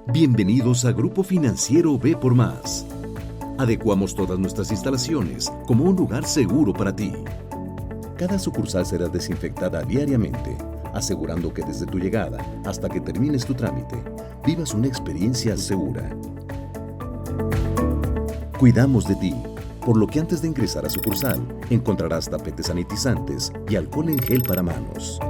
Bienvenidos a Grupo Financiero B por Más. Adecuamos todas nuestras instalaciones como un lugar seguro para ti. Cada sucursal será desinfectada diariamente, asegurando que desde tu llegada hasta que termines tu trámite, vivas una experiencia segura. Cuidamos de ti, por lo que antes de ingresar a sucursal, encontrarás tapetes sanitizantes y alcohol en gel para manos.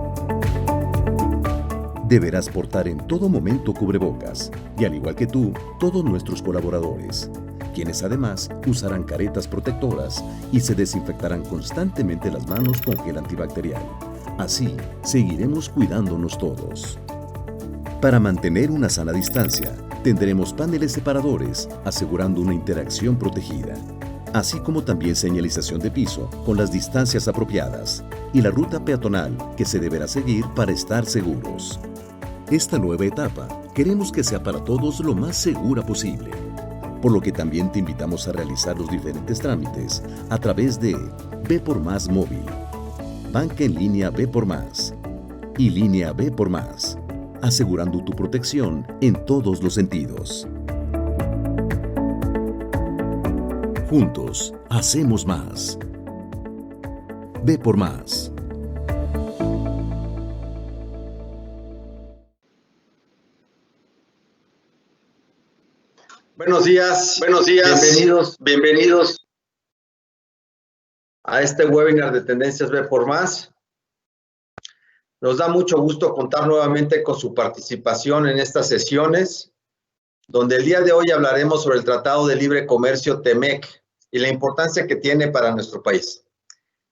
Deberás portar en todo momento cubrebocas, y al igual que tú, todos nuestros colaboradores, quienes además usarán caretas protectoras y se desinfectarán constantemente las manos con gel antibacterial. Así, seguiremos cuidándonos todos. Para mantener una sana distancia, tendremos paneles separadores, asegurando una interacción protegida, así como también señalización de piso con las distancias apropiadas y la ruta peatonal que se deberá seguir para estar seguros. Esta nueva etapa queremos que sea para todos lo más segura posible, por lo que también te invitamos a realizar los diferentes trámites a través de B por Más Móvil, Banca en línea B por Más y Línea B por Más, asegurando tu protección en todos los sentidos. Juntos, hacemos más. B por Más. Buenos días, bienvenidos a este webinar de Tendencias B por Más. Nos da mucho gusto contar nuevamente con su participación en estas sesiones, donde el día de hoy hablaremos sobre el Tratado de Libre Comercio TEMEC y la importancia que tiene para nuestro país.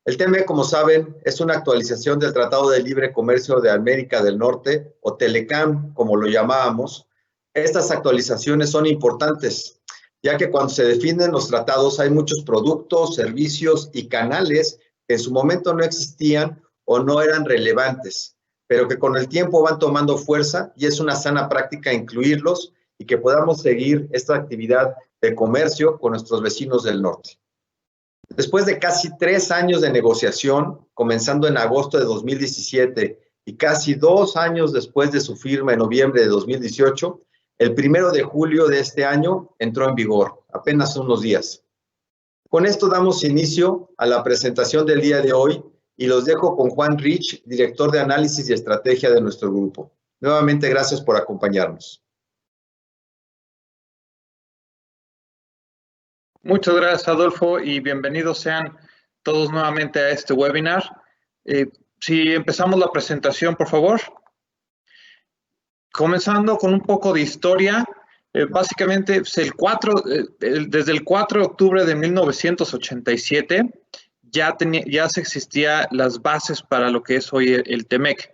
El TEMEC, como saben, es una actualización del Tratado de Libre Comercio de América del Norte, o TELECAM, como lo llamábamos. Estas actualizaciones son importantes, ya que cuando se definen los tratados hay muchos productos, servicios y canales que en su momento no existían o no eran relevantes, pero que con el tiempo van tomando fuerza y es una sana práctica incluirlos y que podamos seguir esta actividad de comercio con nuestros vecinos del norte. Después de casi 3 años de negociación, comenzando en agosto de 2017 y casi 2 años después de su firma en noviembre de 2018, el 1 de julio de este año entró en vigor, apenas unos días. Con esto damos inicio a la presentación del día de hoy y los dejo con Juan Rich, director de análisis y estrategia de nuestro grupo. Nuevamente, gracias por acompañarnos. Muchas gracias, Adolfo, y bienvenidos sean todos nuevamente a este webinar. Si empezamos la presentación, por favor. Comenzando con un poco de historia, básicamente desde el 4 de octubre de 1987 ya se existían las bases para lo que es hoy el TEMEC.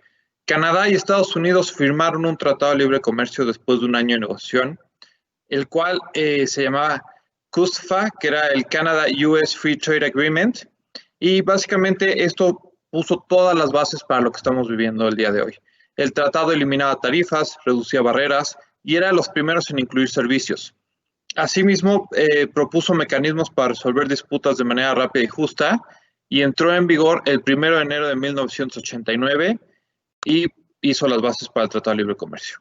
Canadá y Estados Unidos firmaron un tratado de libre comercio después de un año de negociación, el cual se llamaba CUSFA, que era el Canada-US Free Trade Agreement, y básicamente esto puso todas las bases para lo que estamos viviendo el día de hoy. El tratado eliminaba tarifas, reducía barreras y era de los primeros en incluir servicios. Asimismo, propuso mecanismos para resolver disputas de manera rápida y justa y entró en vigor el 1 de enero de 1989 y hizo las bases para el Tratado de Libre Comercio.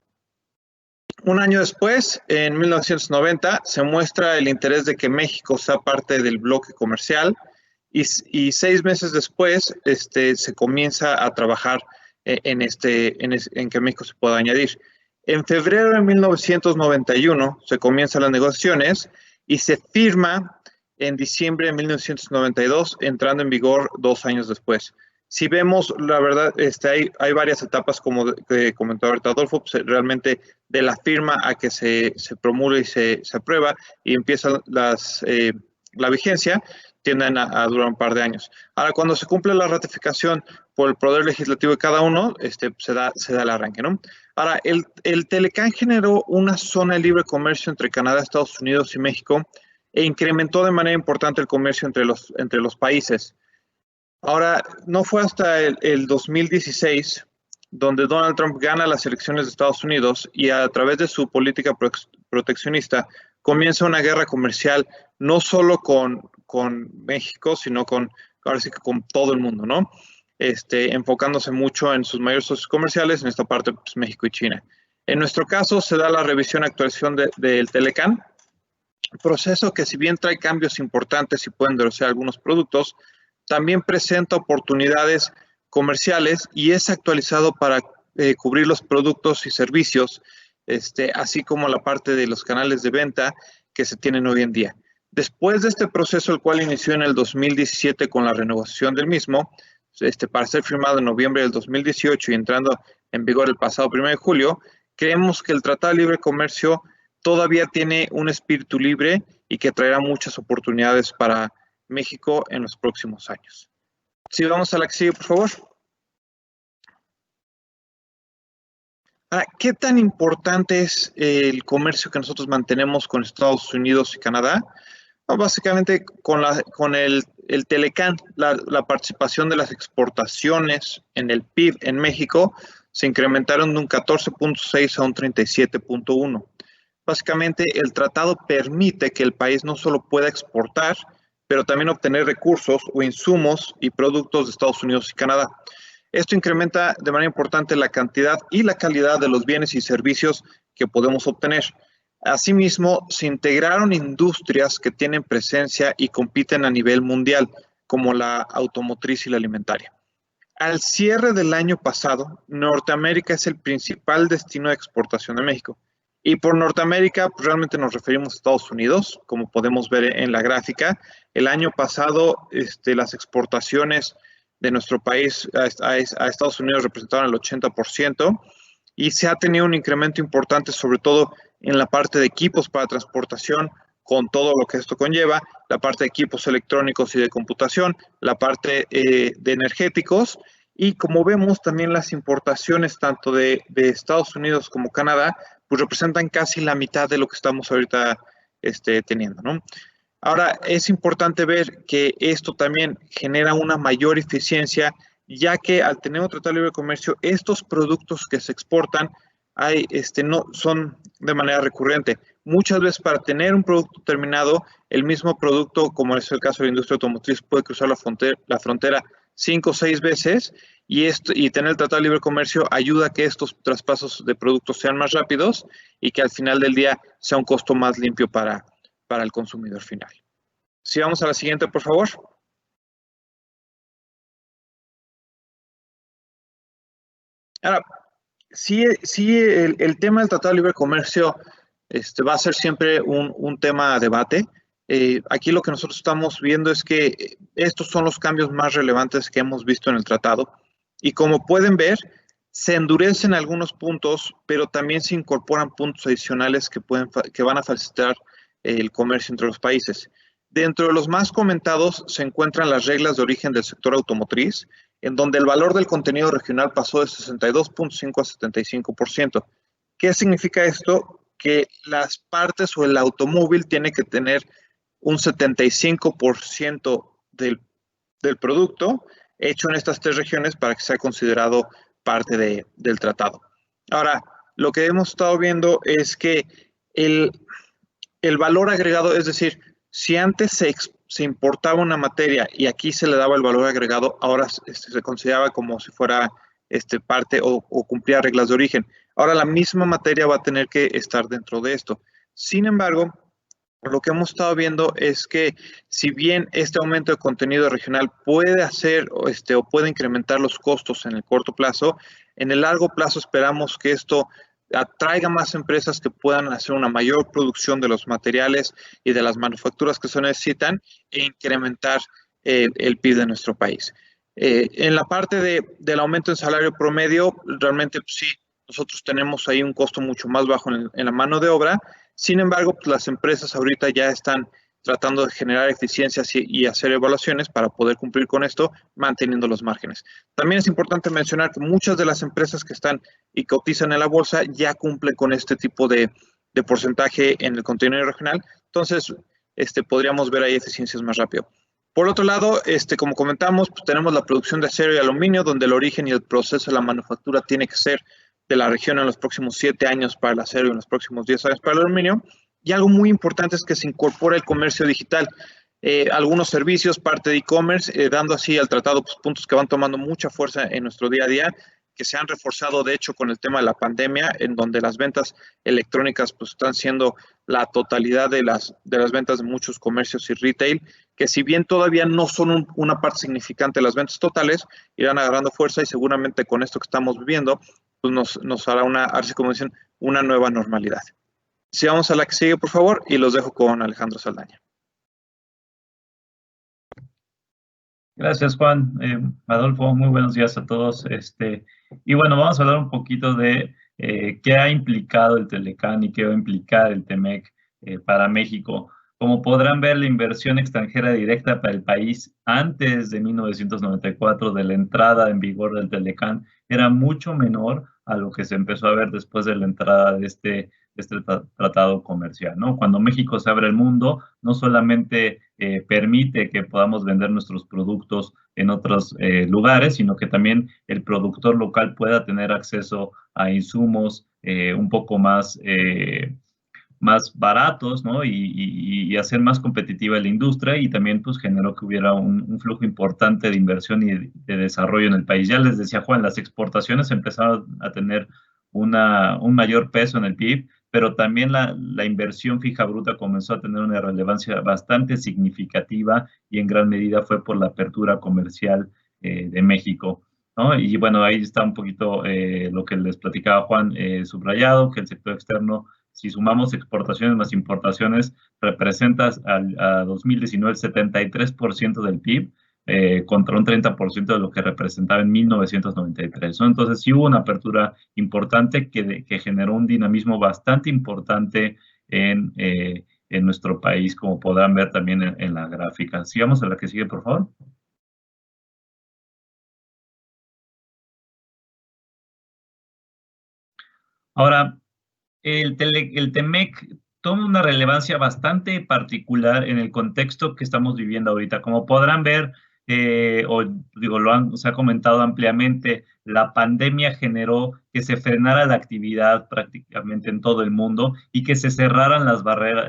Un año después, en 1990, se muestra el interés de que México sea parte del bloque comercial y 6 meses después se comienza a trabajar en que México se pueda añadir. En febrero de 1991 se comienzan las negociaciones y se firma en diciembre de 1992, entrando en vigor 2 años después. Si vemos, la verdad, hay varias etapas, como comentó ahorita Adolfo, pues, realmente de la firma a que se promulga y se aprueba y empieza la vigencia, tienden a durar un par de años. Ahora, cuando se cumple la ratificación por el Poder Legislativo de cada uno, se da el arranque, ¿no? Ahora, el TELECAM generó una zona de libre comercio entre Canadá, Estados Unidos y México e incrementó de manera importante el comercio entre los países. Ahora, no fue hasta el 2016 donde Donald Trump gana las elecciones de Estados Unidos y a través de su política proteccionista comienza una guerra comercial no solo con México, sino ahora sí que con todo el mundo, ¿no? Enfocándose mucho en sus mayores socios comerciales, en esta parte pues, México y China. En nuestro caso se da la revisión y actualización del Telecán, proceso que si bien trae cambios importantes y puede endurecer algunos productos, también presenta oportunidades comerciales y es actualizado para cubrir los productos y servicios, así como la parte de los canales de venta que se tienen hoy en día. Después de este proceso, el cual inició en el 2017 con la renovación del mismo, para ser firmado en noviembre del 2018 y entrando en vigor el pasado 1 de julio, creemos que el Tratado de Libre Comercio todavía tiene un espíritu libre y que traerá muchas oportunidades para México en los próximos años. Si vamos a la que sigue, por favor. Ahora, ¿qué tan importante es el comercio que nosotros mantenemos con Estados Unidos y Canadá? No, básicamente con el Telecán, la participación de las exportaciones en el PIB en México se incrementaron de un 14.6 a un 37.1. Básicamente, el tratado permite que el país no solo pueda exportar, pero también obtener recursos o insumos y productos de Estados Unidos y Canadá. Esto incrementa de manera importante la cantidad y la calidad de los bienes y servicios que podemos obtener. Asimismo, se integraron industrias que tienen presencia y compiten a nivel mundial, como la automotriz y la alimentaria. Al cierre del año pasado, Norteamérica es el principal destino de exportación de México. Y por Norteamérica, pues realmente nos referimos a Estados Unidos, como podemos ver en la gráfica. El año pasado, las exportaciones de nuestro país a Estados Unidos representaron el 80% y se ha tenido un incremento importante, sobre todo en la parte de equipos para transportación, con todo lo que esto conlleva, la parte de equipos electrónicos y de computación, la parte de energéticos, y como vemos también las importaciones tanto de Estados Unidos como Canadá, pues representan casi la mitad de lo que estamos ahorita teniendo, ¿no? Ahora, es importante ver que esto también genera una mayor eficiencia, ya que al tener un tratado de libre comercio, estos productos que se exportan no son de manera recurrente. Muchas veces para tener un producto terminado, el mismo producto, como es el caso de la industria automotriz, puede cruzar la frontera 5 o 6 veces y tener el Tratado de Libre Comercio ayuda a que estos traspasos de productos sean más rápidos y que al final del día sea un costo más limpio para el consumidor final. Si vamos a la siguiente, por favor. Ahora, sí el tema del Tratado de Libre Comercio va a ser siempre un tema a debate. Aquí lo que nosotros estamos viendo es que estos son los cambios más relevantes que hemos visto en el tratado. Y como pueden ver, se endurecen algunos puntos, pero también se incorporan puntos adicionales que van a facilitar el comercio entre los países. Dentro de los más comentados se encuentran las reglas de origen del sector automotriz, en donde el valor del contenido regional pasó de 62.5 a 75%. ¿Qué significa esto? Que las partes o el automóvil tiene que tener un 75% del producto hecho en estas 3 regiones para que sea considerado parte del tratado. Ahora, lo que hemos estado viendo es que el valor agregado, es decir, si antes se importaba una materia y aquí se le daba el valor agregado, ahora se consideraba como si fuera parte o cumplía reglas de origen. Ahora la misma materia va a tener que estar dentro de esto. Sin embargo, lo que hemos estado viendo es que si bien este aumento de contenido regional puede hacer o puede incrementar los costos en el corto plazo, en el largo plazo esperamos que esto atraiga más empresas que puedan hacer una mayor producción de los materiales y de las manufacturas que se necesitan e incrementar el PIB de nuestro país. En la parte del aumento en salario promedio, realmente pues, sí, nosotros tenemos ahí un costo mucho más bajo en la mano de obra. Sin embargo, pues, las empresas ahorita ya están tratando de generar eficiencias y hacer evaluaciones para poder cumplir con esto, manteniendo los márgenes. También es importante mencionar que muchas de las empresas que están y cotizan en la bolsa ya cumplen con este tipo de porcentaje en el contenido regional. Entonces, podríamos ver ahí eficiencias más rápido. Por otro lado, como comentamos, pues, tenemos la producción de acero y aluminio, donde el origen y el proceso de la manufactura tiene que ser de la región en los próximos 7 años para el acero y en los próximos 10 años para el aluminio. Y algo muy importante es que se incorpora el comercio digital, algunos servicios, parte de e-commerce, dando así al tratado pues, puntos que van tomando mucha fuerza en nuestro día a día que se han reforzado, de hecho, con el tema de la pandemia, en donde las ventas electrónicas pues, están siendo la totalidad de las ventas de muchos comercios y retail, que si bien todavía no son una parte significante de las ventas totales, irán agarrando fuerza y seguramente con esto que estamos viviendo, pues nos hará así como dicen, una nueva normalidad. Si vamos a la que sigue, por favor, y los dejo con Alejandro Saldaña. Gracias, Juan. Adolfo, muy buenos días a todos. Y bueno, vamos a hablar un poquito de qué ha implicado el Telecán y qué va a implicar el TEMEC para México. Como podrán ver, la inversión extranjera directa para el país antes de 1994, de la entrada en vigor del Telecán, era mucho menor a lo que se empezó a ver después de la entrada de este tratado comercial, ¿no? Cuando México se abre al mundo, no solamente permite que podamos vender nuestros productos en otros lugares, sino que también el productor local pueda tener acceso a insumos un poco más baratos, ¿no? Y hacer más competitiva la industria, y también pues generó que hubiera un flujo importante de inversión y de desarrollo en el país. Ya les decía Juan, las exportaciones empezaron a tener un mayor peso en el PIB, pero también la inversión fija bruta comenzó a tener una relevancia bastante significativa, y en gran medida fue por la apertura comercial de México, ¿no? Y bueno, ahí está un poquito lo que les platicaba Juan, subrayado, que el sector externo, si sumamos exportaciones más importaciones, representa a 2019 el 73% del PIB, contra un 30% de lo que representaba en 1993, ¿no? Entonces sí hubo una apertura importante que generó un dinamismo bastante importante en nuestro país, como podrán ver también en la gráfica. Sigamos a la que sigue, por favor. Ahora, el TEMEC toma una relevancia bastante particular en el contexto que estamos viviendo ahorita. Como podrán ver, se ha comentado ampliamente, la pandemia generó que se frenara la actividad prácticamente en todo el mundo y que se cerraran las barreras,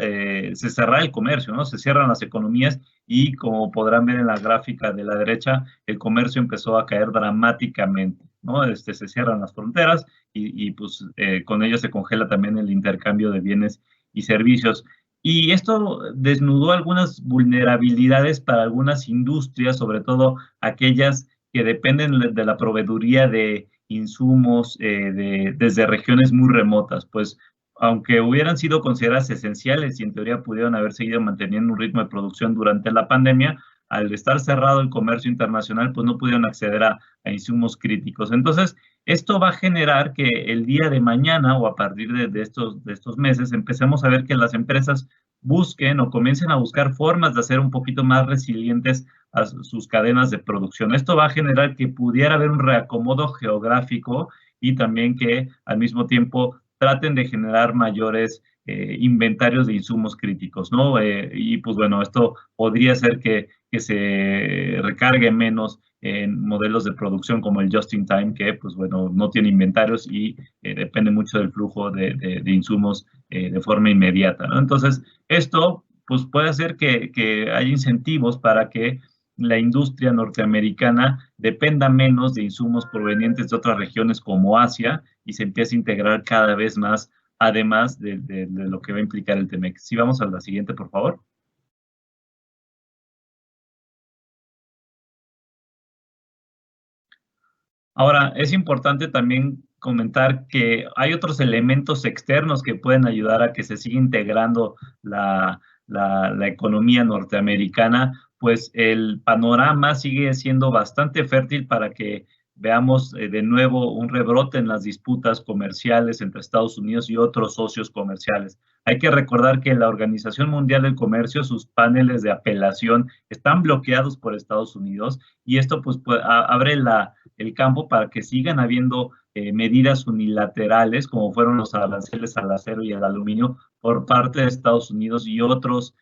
se cerrara el comercio, ¿no? Se cierran las economías, y como podrán ver en la gráfica de la derecha, el comercio empezó a caer dramáticamente, ¿no? Se cierran las fronteras y pues con ello se congela también el intercambio de bienes y servicios. Y esto desnudó algunas vulnerabilidades para algunas industrias, sobre todo aquellas que dependen de la proveeduría de insumos desde regiones muy remotas, pues aunque hubieran sido consideradas esenciales y en teoría pudieron haber seguido manteniendo un ritmo de producción durante la pandemia, al estar cerrado el comercio internacional, pues no pudieron acceder a insumos críticos. Entonces, esto va a generar que el día de mañana o a partir de estos meses empecemos a ver que las empresas busquen o comiencen a buscar formas de hacer un poquito más resilientes a sus cadenas de producción. Esto va a generar que pudiera haber un reacomodo geográfico, y también que al mismo tiempo traten de generar mayores inventarios de insumos críticos, ¿no? Y pues bueno, esto podría hacer que se recargue menos en modelos de producción como el just-in-time, que pues bueno, no tiene inventarios y depende mucho del flujo de insumos de forma inmediata, ¿no? Entonces, esto pues puede hacer que haya incentivos para que la industria norteamericana dependa menos de insumos provenientes de otras regiones como Asia, y se empiece a integrar cada vez más, además de lo que va a implicar el TEMEC. Si vamos a la siguiente, por favor. Ahora, es importante también comentar que hay otros elementos externos que pueden ayudar a que se siga integrando la economía norteamericana, pues el panorama sigue siendo bastante fértil para que veamos de nuevo un rebrote en las disputas comerciales entre Estados Unidos y otros socios comerciales. Hay que recordar que la Organización Mundial del Comercio, sus paneles de apelación están bloqueados por Estados Unidos, y esto pues abre el campo para que sigan habiendo medidas unilaterales, como fueron los aranceles al acero y al aluminio por parte de Estados Unidos y otros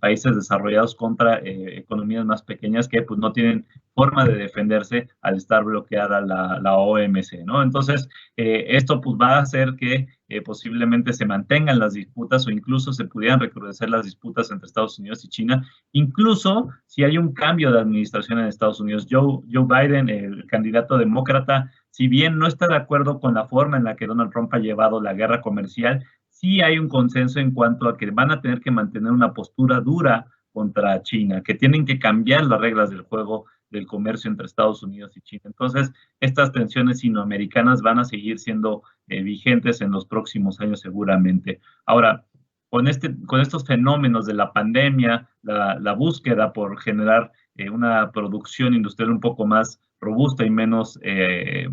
países desarrollados contra economías más pequeñas que pues no tienen forma de defenderse al estar bloqueada la OMC, ¿no? Entonces, esto pues va a hacer que posiblemente se mantengan las disputas, o incluso se pudieran recrudecer las disputas entre Estados Unidos y China, incluso si hay un cambio de administración en Estados Unidos. Joe Biden, el candidato demócrata, si bien no está de acuerdo con la forma en la que Donald Trump ha llevado la guerra comercial, sí hay un consenso en cuanto a que van a tener que mantener una postura dura contra China, que tienen que cambiar las reglas del juego del comercio entre Estados Unidos y China. Entonces, estas tensiones sinoamericanas van a seguir siendo vigentes en los próximos años seguramente. Ahora, con estos fenómenos de la pandemia, la búsqueda por generar una producción industrial un poco más robusta y menos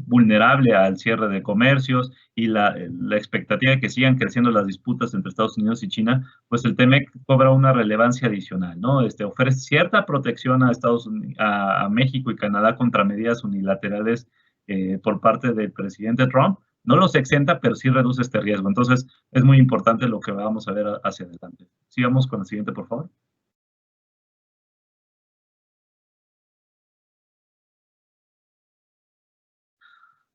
vulnerable al cierre de comercios y la expectativa de que sigan creciendo las disputas entre Estados Unidos y China, pues el TEMEC cobra una relevancia adicional, ¿no? Ofrece cierta protección a a México y Canadá contra medidas unilaterales por parte del presidente Trump. No los exenta, pero sí reduce este riesgo. Entonces, es muy importante lo que vamos a ver hacia adelante. Sigamos con el siguiente, por favor.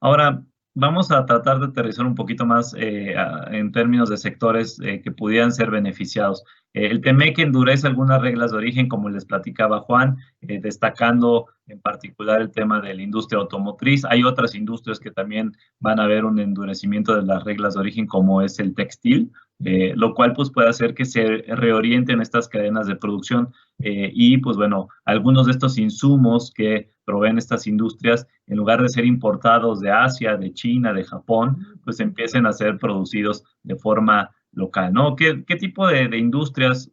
Ahora, vamos a tratar de aterrizar un poquito más en términos de sectores que pudieran ser beneficiados. El TEMEC endurece algunas reglas de origen, como les platicaba Juan, destacando en particular el tema de la industria automotriz. Hay otras industrias que también van a ver un endurecimiento de las reglas de origen, como es el textil, lo cual pues puede hacer que se reorienten estas cadenas de producción y pues bueno, algunos de estos insumos que proveen estas industrias, en lugar de ser importados de Asia, de China, de Japón, pues empiecen a ser producidos de forma local, ¿no? ¿Qué tipo de industrias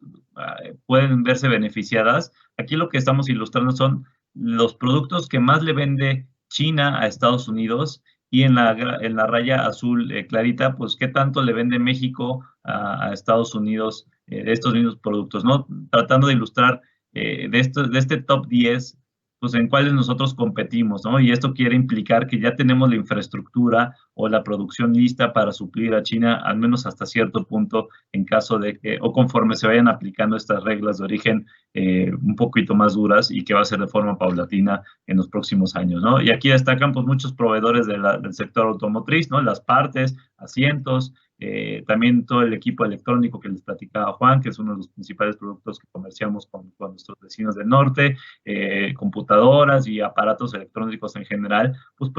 pueden verse beneficiadas? Aquí lo que estamos ilustrando son los productos que más le vende China a Estados Unidos y en la raya azul clarita, pues qué tanto le vende México a Estados Unidos de estos mismos productos, ¿no? Tratando de ilustrar de este top 10, pues en cuáles nosotros competimos, ¿no? Y esto quiere implicar que ya tenemos la infraestructura o la producción lista para suplir a China, al menos hasta cierto punto, en caso de que, o conforme se vayan aplicando estas reglas de origen un poquito más duras y que va a ser de forma paulatina en los próximos años, ¿no? Y aquí destacan pues muchos proveedores del sector automotriz, ¿no? Las partes, asientos, también todo el equipo electrónico que les platicaba Juan, que es uno de los principales productos que comerciamos con nuestros vecinos del norte, computadoras y aparatos electrónicos en general, pues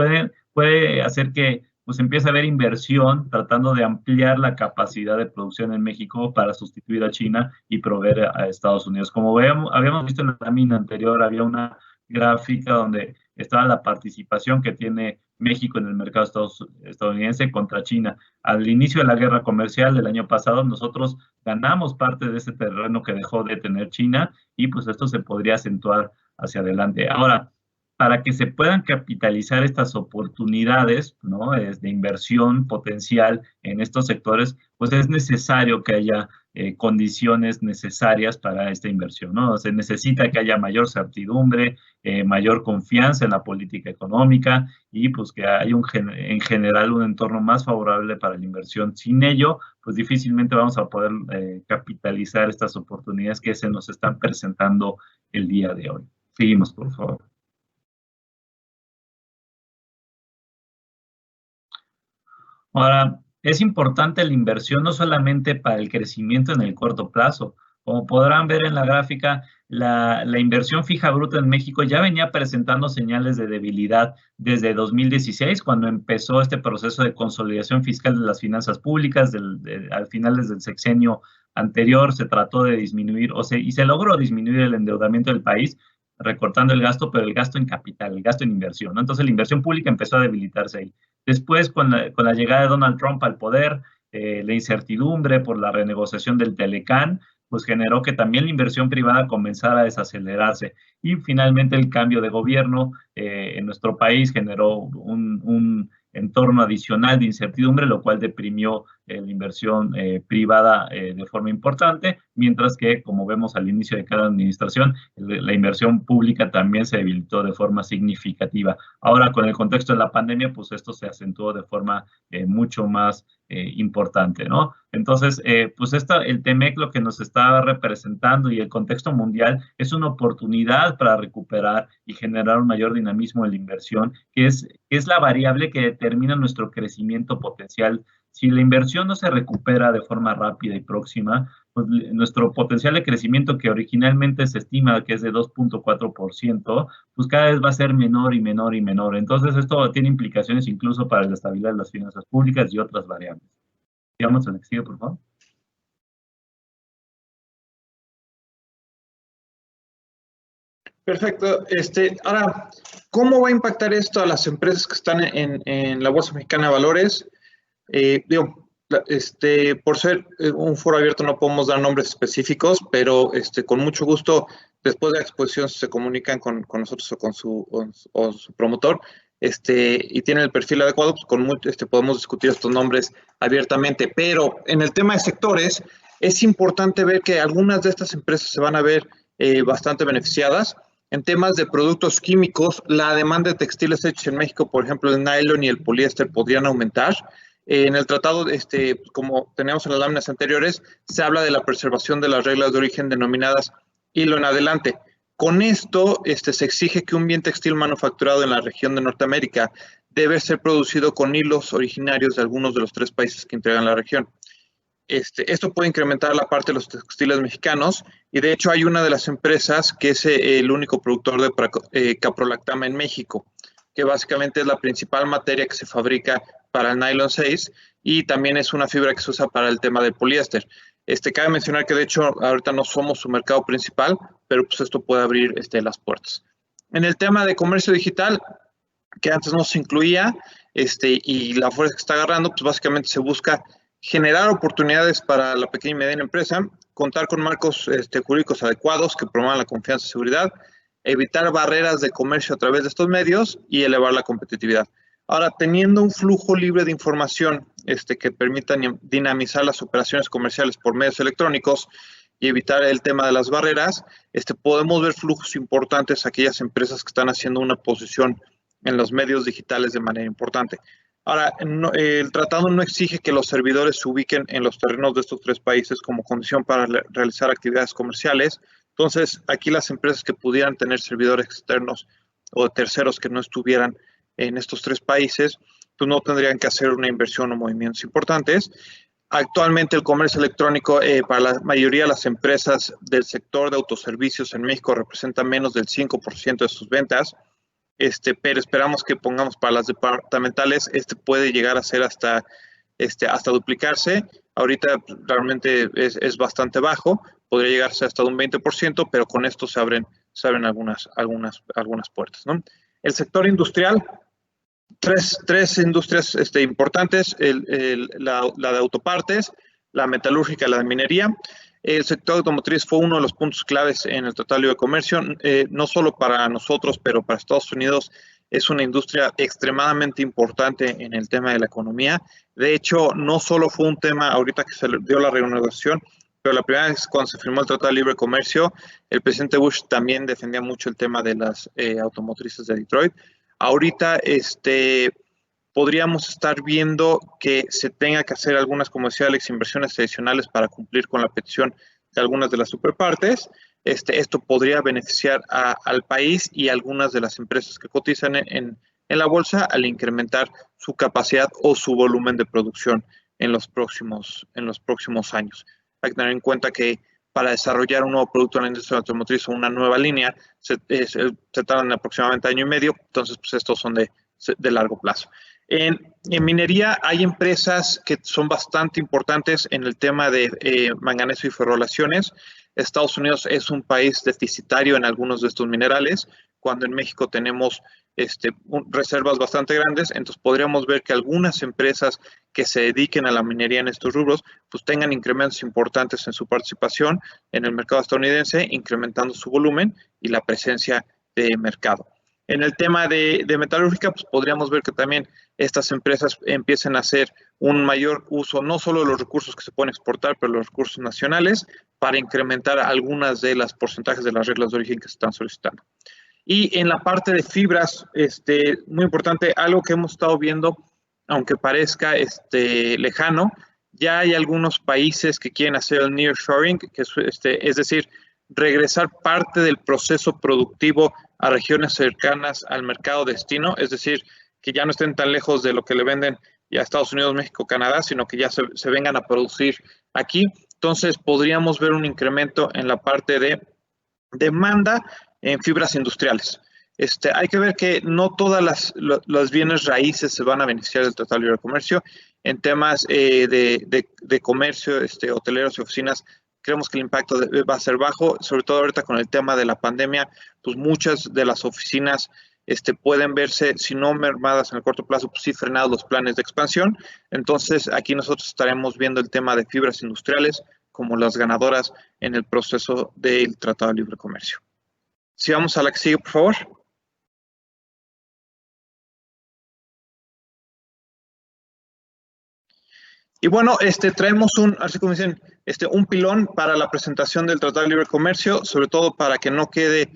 puede hacer que pues empiece a haber inversión tratando de ampliar la capacidad de producción en México para sustituir a China y proveer a Estados Unidos. Como habíamos visto en la lámina anterior, había una gráfica donde estaba la participación que tiene México en el mercado estadounidense contra China. Al inicio de la guerra comercial del año pasado, nosotros ganamos parte de ese terreno que dejó de tener China y pues esto se podría acentuar hacia adelante. Ahora, para que se puedan capitalizar estas oportunidades, ¿no? De inversión potencial en estos sectores, pues es necesario que haya condiciones necesarias para esta inversión, ¿no? Se necesita que haya mayor certidumbre, mayor confianza en la política económica y pues que haya en general un entorno más favorable para la inversión. Sin ello, pues difícilmente vamos a poder capitalizar estas oportunidades que se nos están presentando el día de hoy. Seguimos, por favor. Ahora, es importante la inversión no solamente para el crecimiento en el corto plazo. Como podrán ver en la gráfica, la inversión fija bruta en México ya venía presentando señales de debilidad desde 2016, cuando empezó este proceso de consolidación fiscal de las finanzas públicas. Al finales del sexenio anterior se trató de disminuir, y se logró disminuir el endeudamiento del país, recortando el gasto, pero el gasto en capital, el gasto en inversión, ¿no? Entonces la inversión pública empezó a debilitarse ahí. Después, con la llegada de Donald Trump al poder, la incertidumbre por la renegociación del Telecán, pues generó que también la inversión privada comenzara a desacelerarse. Y finalmente el cambio de gobierno en nuestro país generó un entorno adicional de incertidumbre, lo cual deprimió la inversión privada de forma importante, mientras que, como vemos al inicio de cada administración, la inversión pública también se debilitó de forma significativa. Ahora, con el contexto de la pandemia, pues esto se acentuó de forma mucho más importante, ¿no? Entonces, pues el TEMEC lo que nos está representando y el contexto mundial es una oportunidad para recuperar y generar un mayor dinamismo en la inversión, que es la variable que determina nuestro crecimiento potencial. Si la inversión no se recupera de forma rápida y próxima, pues, nuestro potencial de crecimiento, que originalmente se estima que es de 2.4%, pues cada vez va a ser menor y menor y menor. Entonces, esto tiene implicaciones incluso para la estabilidad de las finanzas públicas y otras variables. Sigamos al que sigue, por favor. Perfecto. Ahora, ¿cómo va a impactar esto a las empresas que están en la Bolsa Mexicana de Valores? Por ser un foro abierto no podemos dar nombres específicos, pero con mucho gusto, después de la exposición, si se comunican con nosotros o con su promotor, y tienen el perfil adecuado, pues podemos discutir estos nombres abiertamente. Pero en el tema de sectores, es importante ver que algunas de estas empresas se van a ver bastante beneficiadas. En temas de productos químicos, la demanda de textiles hechos en México, por ejemplo, el nylon y el poliéster podrían aumentar. En el tratado, como teníamos en las láminas anteriores, se habla de la preservación de las reglas de origen denominadas hilo en adelante. Con esto, se exige que un bien textil manufacturado en la región de Norteamérica debe ser producido con hilos originarios de algunos de los 3 países que integran la región. Esto puede incrementar la parte de los textiles mexicanos, y de hecho hay una de las empresas que es el único productor de caprolactama en México, que básicamente es la principal materia que se fabrica para el nylon 6 y también es una fibra que se usa para el tema del poliéster. Cabe mencionar que de hecho ahorita no somos su mercado principal, pero pues esto puede abrir las puertas. En el tema de comercio digital, que antes no se incluía, y la fuerza que está agarrando, pues básicamente se busca generar oportunidades para la pequeña y mediana empresa, contar con marcos jurídicos adecuados que promuevan la confianza y seguridad, evitar barreras de comercio a través de estos medios y elevar la competitividad. Ahora, teniendo un flujo libre de información que permita dinamizar las operaciones comerciales por medios electrónicos y evitar el tema de las barreras, podemos ver flujos importantes a aquellas empresas que están haciendo una posición en los medios digitales de manera importante. Ahora, el tratado no exige que los servidores se ubiquen en los terrenos de estos 3 países como condición para realizar actividades comerciales. Entonces, aquí las empresas que pudieran tener servidores externos o terceros que no estuvieran en estos 3 países, pues no tendrían que hacer una inversión o movimientos importantes. Actualmente el comercio electrónico para la mayoría de las empresas del sector de autoservicios en México representa menos del 5% de sus ventas. Pero esperamos que pongamos para las departamentales, puede llegar a ser hasta duplicarse. Ahorita realmente es bastante bajo, podría llegarse hasta un 20%, pero con esto se abren algunas puertas, ¿no? El sector industrial, tres industrias importantes, la de autopartes, la metalúrgica y la de minería. El sector automotriz fue uno de los puntos claves en el Tratado de Libre Comercio, no solo para nosotros, pero para Estados Unidos es una industria extremadamente importante en el tema de la economía. De hecho, no solo fue un tema ahorita que se dio la renegociación, pero la primera vez cuando se firmó el Tratado de Libre Comercio, el presidente Bush también defendía mucho el tema de las automotrices de Detroit. Ahorita, podríamos estar viendo que se tenga que hacer algunas, como decía Alex, inversiones adicionales para cumplir con la petición de algunas de las superpartes. Esto podría beneficiar al país y a algunas de las empresas que cotizan en la bolsa al incrementar su capacidad o su volumen de producción en los próximos años. Hay que tener en cuenta que para desarrollar un nuevo producto en la industria automotriz o una nueva línea se tardan aproximadamente 1 año y medio, entonces pues estos son de largo plazo. En minería hay empresas que son bastante importantes en el tema de manganeso y ferrolaciones. Estados Unidos es un país deficitario en algunos de estos minerales, cuando en México tenemos reservas bastante grandes. Entonces podríamos ver que algunas empresas que se dediquen a la minería en estos rubros pues tengan incrementos importantes en su participación en el mercado estadounidense, incrementando su volumen y la presencia de mercado. En el tema de metalúrgica, pues podríamos ver que también estas empresas empiecen a hacer un mayor uso, no solo de los recursos que se pueden exportar, pero los recursos nacionales, para incrementar algunas de las porcentajes de las reglas de origen que se están solicitando. Y en la parte de fibras, muy importante, algo que hemos estado viendo, aunque parezca lejano, ya hay algunos países que quieren hacer el nearshoring, que es decir, regresar parte del proceso productivo a regiones cercanas al mercado destino, es decir, que ya no estén tan lejos de lo que le venden ya a Estados Unidos, México, Canadá, sino que ya se vengan a producir aquí. entonces podríamos ver un incremento en la parte de demanda en fibras industriales. Hay que ver que no todas las bienes raíces se van a beneficiar del Tratado de Libre Comercio. En temas de comercio, hoteleros y oficinas, creemos que el impacto va a ser bajo, sobre todo ahorita con el tema de la pandemia, pues muchas de las oficinas pueden verse, si no mermadas en el corto plazo, pues sí frenados los planes de expansión. Entonces, aquí nosotros estaremos viendo el tema de fibras industriales como las ganadoras en el proceso del Tratado de Libre Comercio. Si vamos a la que sigue, por favor. Y bueno, traemos así como dicen, un pilón para la presentación del Tratado de Libre Comercio, sobre todo para que no quede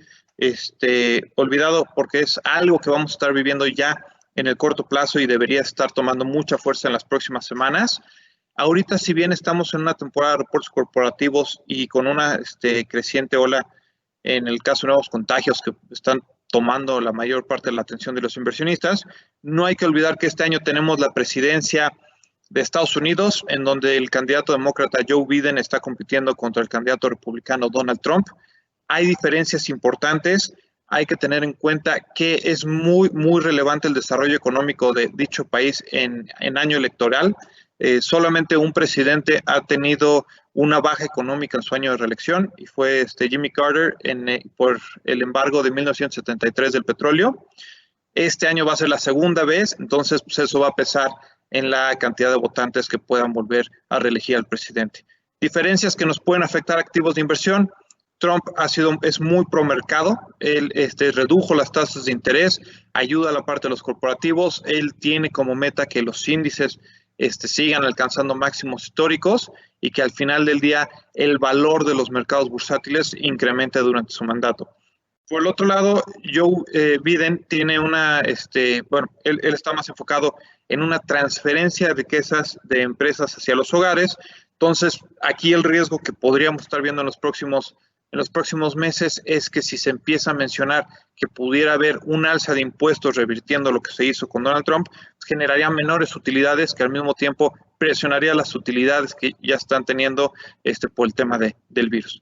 olvidado, porque es algo que vamos a estar viviendo ya en el corto plazo y debería estar tomando mucha fuerza en las próximas semanas. Ahorita, si bien estamos en una temporada de reportes corporativos y con una creciente ola en el caso de nuevos contagios que están tomando la mayor parte de la atención de los inversionistas, no hay que olvidar que este año tenemos la presidencia de Estados Unidos, en donde el candidato demócrata Joe Biden está compitiendo contra el candidato republicano Donald Trump. Hay diferencias importantes. Hay que tener en cuenta que es muy, muy relevante el desarrollo económico de dicho país en año electoral. Solamente un presidente ha tenido una baja económica en su año de reelección y fue Jimmy Carter por el embargo de 1973 del petróleo. Este año va a ser la segunda vez, entonces pues eso va a pesar en la cantidad de votantes que puedan volver a reelegir al presidente. Diferencias que nos pueden afectar activos de inversión. Trump es muy pro mercado. Él redujo las tasas de interés, ayuda a la parte de los corporativos. Él tiene como meta que los índices sigan alcanzando máximos históricos y que al final del día el valor de los mercados bursátiles incremente durante su mandato. Por el otro lado, Joe Biden tiene él está más enfocado en una transferencia de riquezas de empresas hacia los hogares. Entonces, aquí el riesgo que podríamos estar viendo en los próximos meses es que si se empieza a mencionar que pudiera haber un alza de impuestos revirtiendo lo que se hizo con Donald Trump, pues generaría menores utilidades que al mismo tiempo presionaría las utilidades que ya están teniendo por el tema del virus.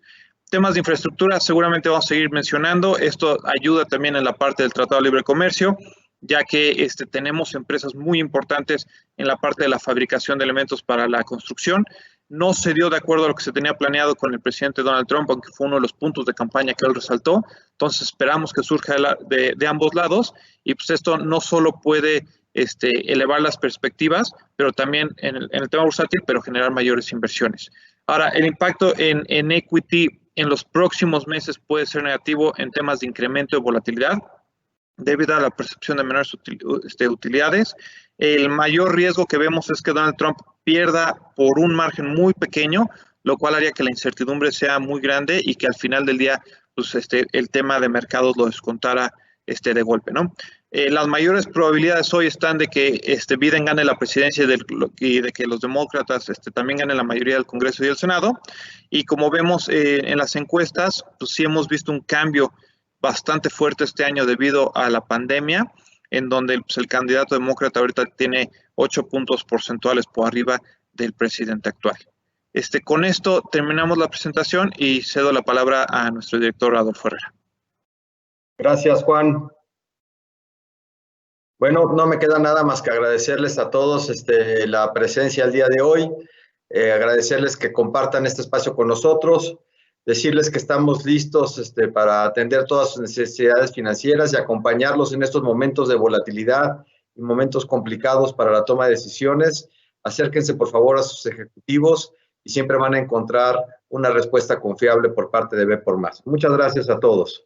Temas de infraestructura seguramente vamos a seguir mencionando. Esto ayuda también en la parte del Tratado de Libre Comercio, ya que tenemos empresas muy importantes en la parte de la fabricación de elementos para la construcción. No se dio de acuerdo a lo que se tenía planeado con el presidente Donald Trump, aunque fue uno de los puntos de campaña que él resaltó. Entonces esperamos que surja de ambos lados y pues esto no solo puede elevar las perspectivas, pero también en el tema bursátil, pero generar mayores inversiones. Ahora, el impacto en equity en los próximos meses puede ser negativo en temas de incremento de volatilidad debido a la percepción de menores utilidades. El mayor riesgo que vemos es que Donald Trump pierda por un margen muy pequeño, lo cual haría que la incertidumbre sea muy grande y que al final del día pues, el tema de mercados lo descontara de golpe, ¿no? Las mayores probabilidades hoy están de que Biden gane la presidencia y de que los demócratas también ganen la mayoría del Congreso y del Senado. Y como vemos en las encuestas, pues sí hemos visto un cambio bastante fuerte este año debido a la pandemia, en donde pues, el candidato demócrata ahorita tiene 8 puntos porcentuales por arriba del presidente actual. Con esto terminamos la presentación y cedo la palabra a nuestro director Adolfo Herrera. Gracias, Juan. Bueno, no me queda nada más que agradecerles a todos la presencia el día de hoy, agradecerles que compartan este espacio con nosotros, decirles que estamos listos para atender todas sus necesidades financieras y acompañarlos en estos momentos de volatilidad y momentos complicados para la toma de decisiones. Acérquense, por favor, a sus ejecutivos y siempre van a encontrar una respuesta confiable por parte de B por Más. Muchas gracias a todos.